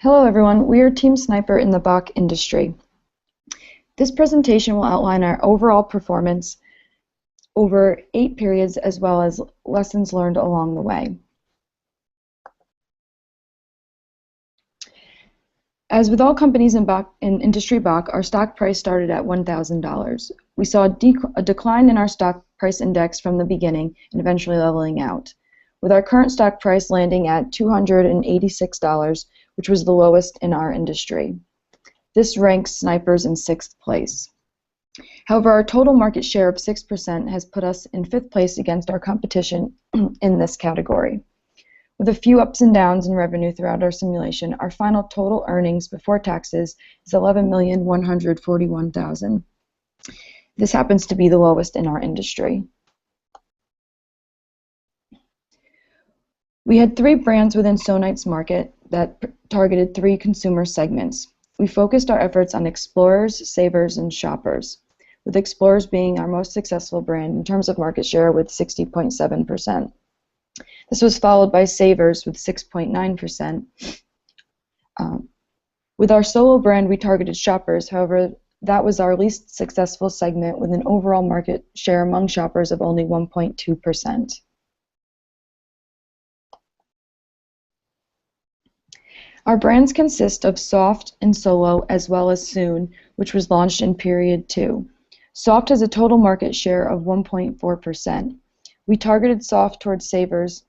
Hello everyone, we are Team Sniper in the Bach industry. This presentation will outline our overall performance over 8 periods as well as lessons learned along the way. As with all companies in industry Bach, our stock price started at $1,000. We saw a decline in our stock price index from the beginning and eventually leveling out, with our current stock price landing at $286, which was the lowest in our industry. This ranks Snipers in 6th place. However, our total market share of 6% has put us in 5th place against our competition in this category. With a few ups and downs in revenue throughout our simulation, our final total earnings before taxes is $11,141,000. This happens to be the lowest in our industry. We had 3 brands within Sonite's market that targeted 3 consumer segments. We focused our efforts on Explorers, Savers, and Shoppers, with Explorers being our most successful brand in terms of market share with 60.7%. This was followed by Savers with 6.9%. With our solo brand, we targeted Shoppers. However, that was our least successful segment with an overall market share among shoppers of only 1.2%. Our brands consist of Soft and Solo as well as Soon, which was launched in period 2. Soft has a total market share of 1.4%. We targeted Soft towards Savers,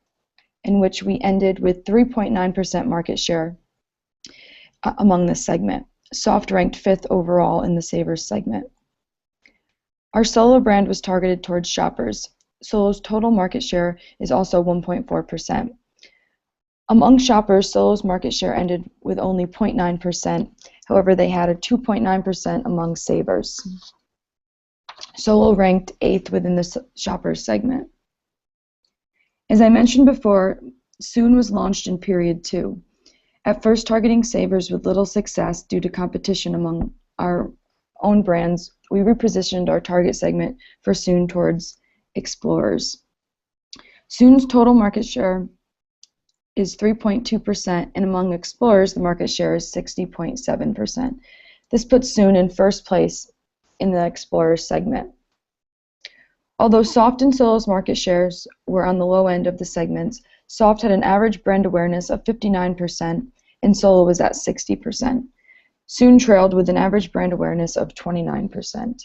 in which we ended with 3.9% market share among this segment. Soft ranked 5th overall in the Savers segment. Our Solo brand was targeted towards shoppers. Solo's total market share is also 1.4%. Among shoppers, Solo's market share ended with only 0.9%. However, they had a 2.9% among Savers. Solo ranked 8th within the shoppers segment. As I mentioned before, Soon was launched in period 2. At first targeting Savers with little success due to competition among our own brands, we repositioned our target segment for Soon towards Explorers. Soon's total market share is 3.2%, and among Explorers, the market share is 60.7%. This puts Soon in 1st place in the Explorers segment. Although Soft and Solo's market shares were on the low end of the segments, Soft had an average brand awareness of 59%, and Solo was at 60%. Soon trailed with an average brand awareness of 29%.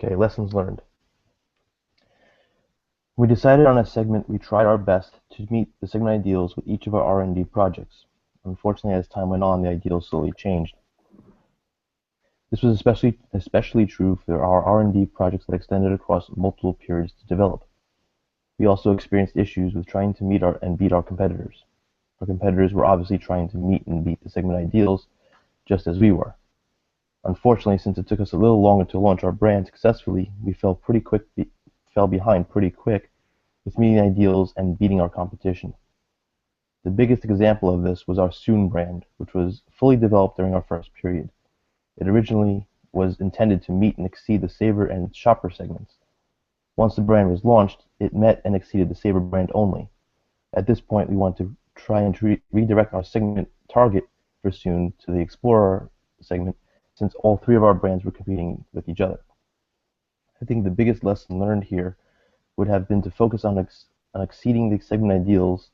Okay, lessons learned. We decided on a segment we tried our best to meet the segment ideals with each of our R&D projects. Unfortunately, as time went on, the ideals slowly changed. This was especially true for our R&D projects that extended across multiple periods to develop. We also experienced issues with trying to meet and beat our competitors. Our competitors were obviously trying to meet and beat the segment ideals just as we were. Unfortunately, since it took us a little longer to launch our brand successfully, we fell behind pretty quick with meeting ideals and beating our competition. The biggest example of this was our Soon brand, which was fully developed during our first period. It originally was intended to meet and exceed the Saver and Shopper segments. Once the brand was launched, it met and exceeded the Saver brand only. At this point, we want to try and redirect our segment target for Soon to the Explorer segment, since all 3 of our brands were competing with each other. I think the biggest lesson learned here would have been to focus on exceeding the segment ideals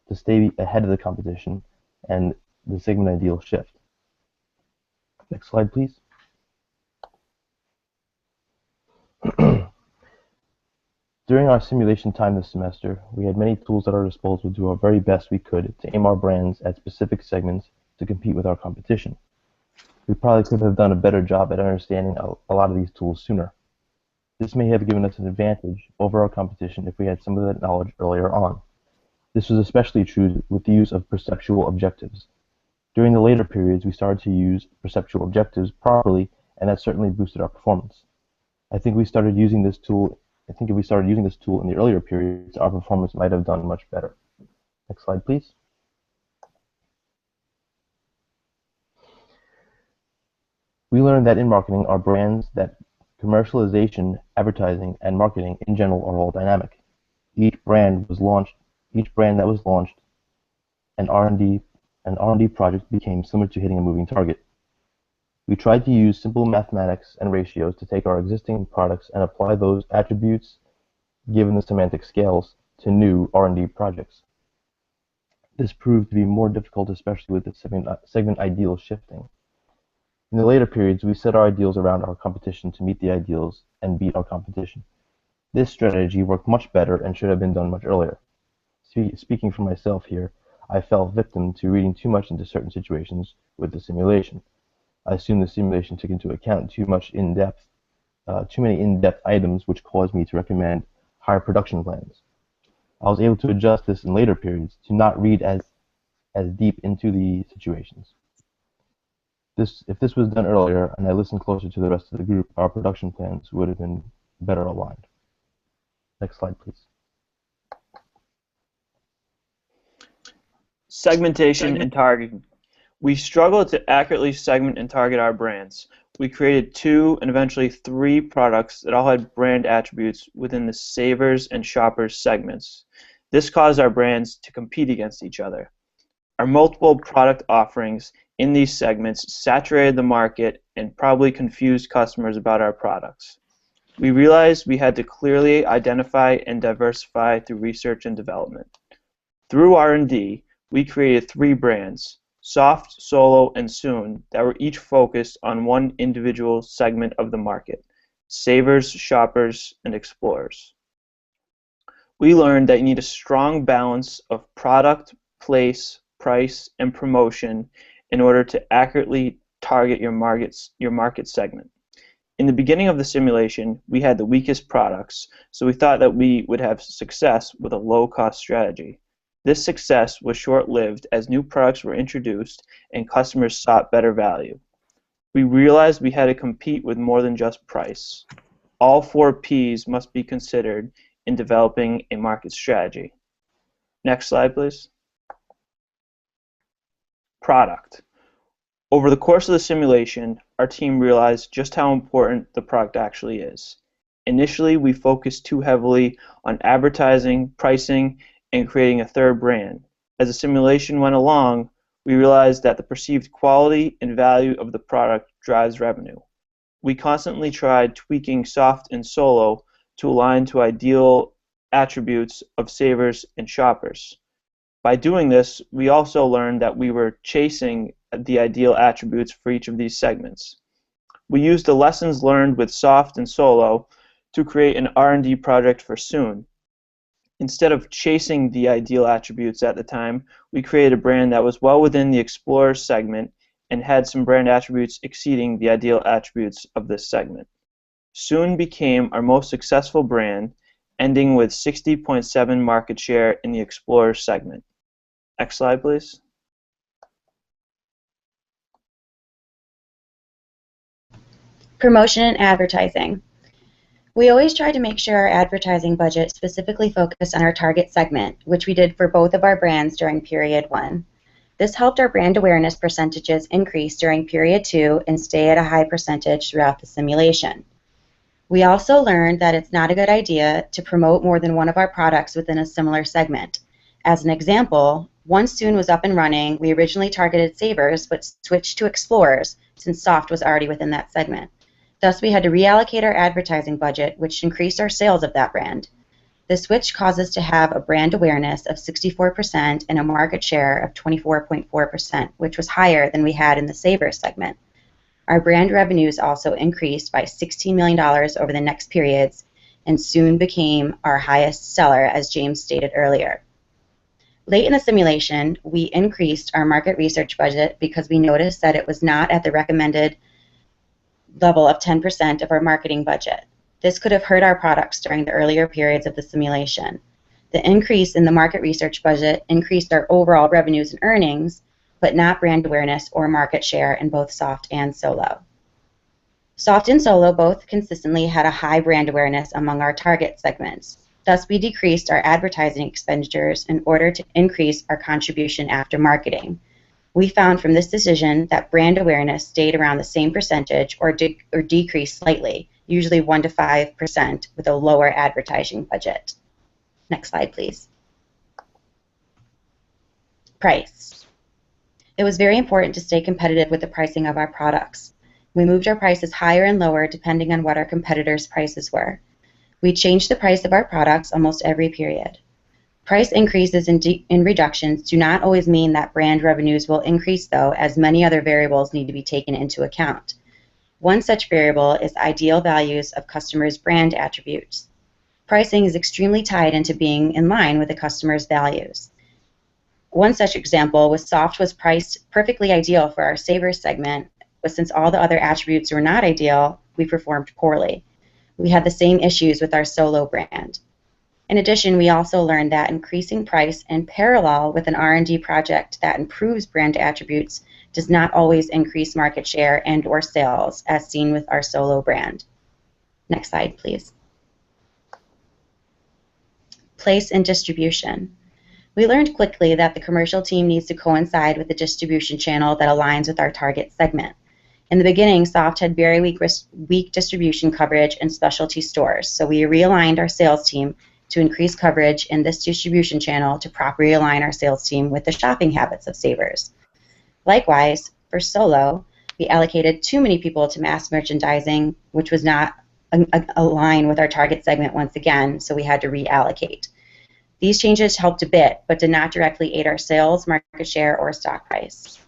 to stay ahead of the competition and the segment ideal shift. Next slide, please. During our simulation time this semester, we had many tools at our disposal to do our very best we could to aim our brands at specific segments to compete with our competition. We probably could have done a better job at understanding a lot of these tools sooner. This may have given us an advantage over our competition if we had some of that knowledge earlier on. This was especially true with the use of perceptual objectives. During the later periods, we started to use perceptual objectives properly, and that certainly boosted our performance. If we started using this tool in the earlier periods, our performance might have done much better. Next slide, please. We learned that in marketing, our brands that Commercialization, advertising, and marketing in general are all dynamic. Each brand that was launched, an R&D project became similar to hitting a moving target. We tried to use simple mathematics and ratios to take our existing products and apply those attributes, given the semantic scales, to new R&D projects. This proved to be more difficult, especially with the segment ideals shifting. In the later periods, we set our ideals around our competition to meet the ideals and beat our competition. This strategy worked much better and should have been done much earlier. Speaking for myself here, I fell victim to reading too much into certain situations with the simulation. I assumed the simulation took into account too many in-depth items, which caused me to recommend higher production plans. I was able to adjust this in later periods to not read as deep into the situations. If this was done earlier and I listened closer to the rest of the group, our production plans would have been better aligned. Next slide, please. Segmentation and targeting. We struggled to accurately segment and target our brands. We created 2 and eventually 3 products that all had brand attributes within the Savers and Shoppers segments. This caused our brands to compete against each other. Our multiple product offerings in these segments saturated the market and probably confused customers about our products. We realized we had to clearly identify and diversify through research and development. Through R&D, we created 3 brands, Soft, Solo, and Soon, that were each focused on one individual segment of the market, Savers, Shoppers, and Explorers. We learned that you need a strong balance of product, place, price, and promotion in order to accurately target your market segment. In the beginning of the simulation, we had the weakest products, so we thought that we would have success with a low-cost strategy. This success was short-lived as new products were introduced and customers sought better value. We realized we had to compete with more than just price. All 4 P's must be considered in developing a market strategy. Next slide, please. Product. Over the course of the simulation, our team realized just how important the product actually is. Initially, we focused too heavily on advertising, pricing, and creating a 3rd brand. As the simulation went along, we realized that the perceived quality and value of the product drives revenue. We constantly tried tweaking Soft and Solo to align to ideal attributes of Savers and Shoppers. By doing this, we also learned that we were chasing the ideal attributes for each of these segments. We used the lessons learned with Soft and Solo to create an R&D project for Soon. Instead of chasing the ideal attributes at the time, we created a brand that was well within the Explorer segment and had some brand attributes exceeding the ideal attributes of this segment. Soon became our most successful brand, ending with 60.7% market share in the Explorer segment. Next slide, please. Promotion and advertising. We always try to make sure our advertising budget specifically focused on our target segment, which we did for both of our brands during period 1. This helped our brand awareness percentages increase during period 2 and stay at a high percentage throughout the simulation. We also learned that it's not a good idea to promote more than one of our products within a similar segment. As an example, once Soon was up and running, we originally targeted Savers but switched to Explorers since Soft was already within that segment. Thus, we had to reallocate our advertising budget, which increased our sales of that brand. The switch caused us to have a brand awareness of 64% and a market share of 24.4%, which was higher than we had in the Savers segment. Our brand revenues also increased by $16 million over the next periods and soon became our highest seller, as James stated earlier. Late in the simulation, we increased our market research budget because we noticed that it was not at the recommended level of 10% of our marketing budget. This could have hurt our products during the earlier periods of the simulation. The increase in the market research budget increased our overall revenues and earnings, but not brand awareness or market share in both Soft and Solo. Soft and Solo both consistently had a high brand awareness among our target segments. Thus, we decreased our advertising expenditures in order to increase our contribution after marketing. We found from this decision that brand awareness stayed around the same percentage or decreased slightly, usually 1 to 5% with a lower advertising budget. Next slide, please. Price. It was very important to stay competitive with the pricing of our products. We moved our prices higher and lower depending on what our competitors' prices were. We changed the price of our products almost every period. Price increases and reductions do not always mean that brand revenues will increase, though, as many other variables need to be taken into account. One such variable is ideal values of customers' brand attributes. Pricing is extremely tied into being in line with the customer's values. One such example was Soft was priced perfectly ideal for our Savers segment, but since all the other attributes were not ideal, we performed poorly. We had the same issues with our Solo brand. In addition, we also learned that increasing price in parallel with an R&D project that improves brand attributes does not always increase market share and/or sales, as seen with our Solo brand. Next slide, please. Place and distribution. We learned quickly that the commercial team needs to coincide with the distribution channel that aligns with our target segment. In the beginning, Soft had very weak distribution coverage in specialty stores, so we realigned our sales team to increase coverage in this distribution channel to properly align our sales team with the shopping habits of Savers. Likewise, for Solo, we allocated too many people to mass merchandising, which was not aligned with our target segment once again, so we had to reallocate. These changes helped a bit, but did not directly aid our sales, market share, or stock price.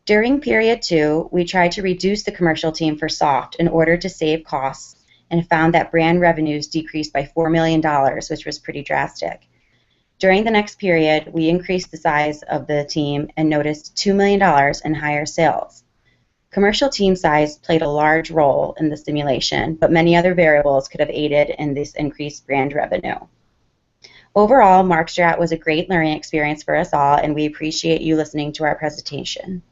During period 2, we tried to reduce the commercial team for Soft in order to save costs and found that brand revenues decreased by $4 million, which was pretty drastic. During the next period, we increased the size of the team and noticed $2 million in higher sales. Commercial team size played a large role in the simulation, but many other variables could have aided in this increased brand revenue. Overall, Martstrat was a great learning experience for us all, and we appreciate you listening to our presentation.